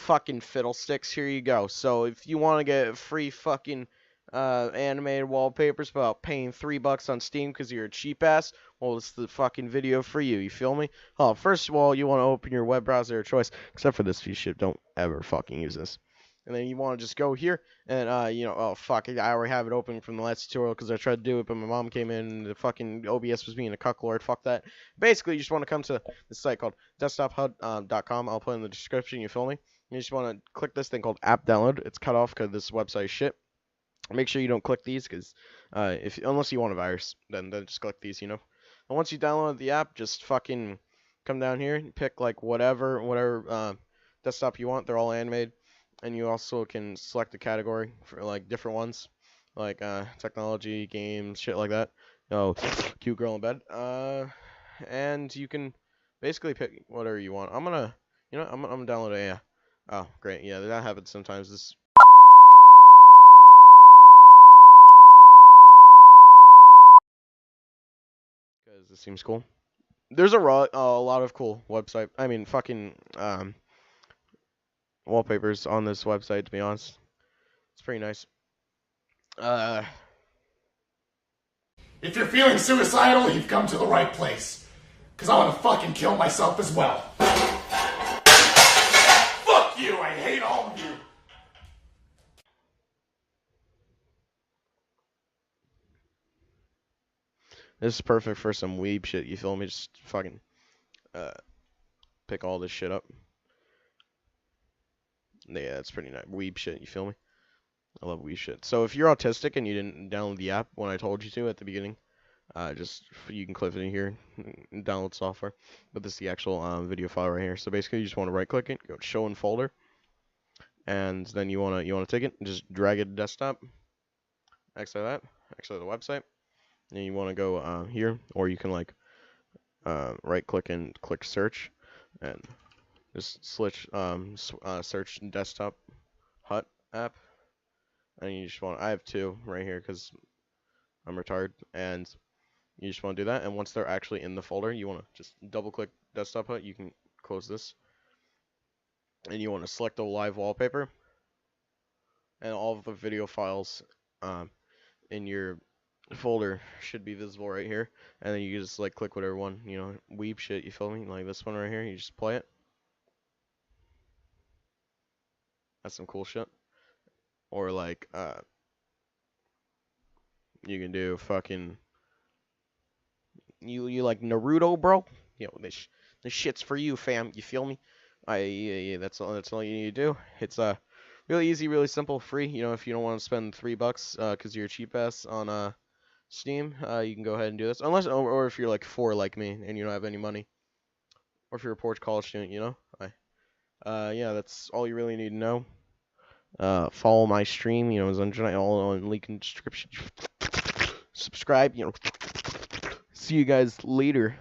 fucking fiddlesticks, here you go. So if you want to get free fucking animated wallpapers without paying $3 on Steam because you're a cheap ass, well, it's the fucking video for you. You feel me? Oh, first of all, you want to open your web browser of choice, except for this piece of shit. Don't ever fucking use this. And then you want to just go here and, oh, fuck, I already have it open from the last tutorial because I tried to do it, but my mom came in and the fucking OBS was being a cucklord. Fuck that. Basically, you just want to come to this site called desktophud.com. I'll put it in the description, you feel me? You just want to click this thing called app download. It's cut off because this website is shit. Make sure you don't click these because unless you want a virus, then just click these, And once you download the app, just fucking come down here and pick like whatever desktop you want. They're all animated. And you also can select a category for like different ones, like technology, games, shit like that. Oh, cute girl in bed. And you can basically pick whatever you want. I'm gonna download a. Oh, great. Yeah, that happens sometimes. Does this seems cool. There's a lot of cool fucking wallpapers on this website. To be honest, it's pretty nice. If you're feeling suicidal, you've come to the right place. Because I want to fucking kill myself as well. Fuck you! I hate all of you! This is perfect for some weeb shit, you feel me? Just fucking pick all this shit up. Yeah, that's pretty nice. Weeb shit, you feel me? I love weeb shit. So if you're autistic and you didn't download the app when I told you to at the beginning, you can click it in here and download software. But this is the actual video file right here. So basically, you just want to right click it, go to show in folder, and then you wanna take it, and just drag it to desktop. Exit that, exit the website, and you want to go here, or you can like right click and click search, and just search desktop hut app, and you just want I have two right here because I'm retarded, and you just want to do that, and once they're actually in the folder, you want to just double click desktop hut. You can close this, and you want to select the live wallpaper, and all of the video files in your folder should be visible right here, and then you just like click whatever one, weeb shit, you feel me? Like this one right here, you just play it. That's some cool shit. Or like you can do fucking you like Naruto, bro? This shit's for you, fam. You feel me? Yeah, that's all you need to do. It's really easy, really simple, free. If you don't want to spend $3 because you're a cheap ass on Steam, you can go ahead and do this. Unless or if you're like 4 like me and you don't have any money, or if you're a poor college student, yeah, that's all you really need to know. Follow my stream, it's all on link in the description. Subscribe, see you guys later.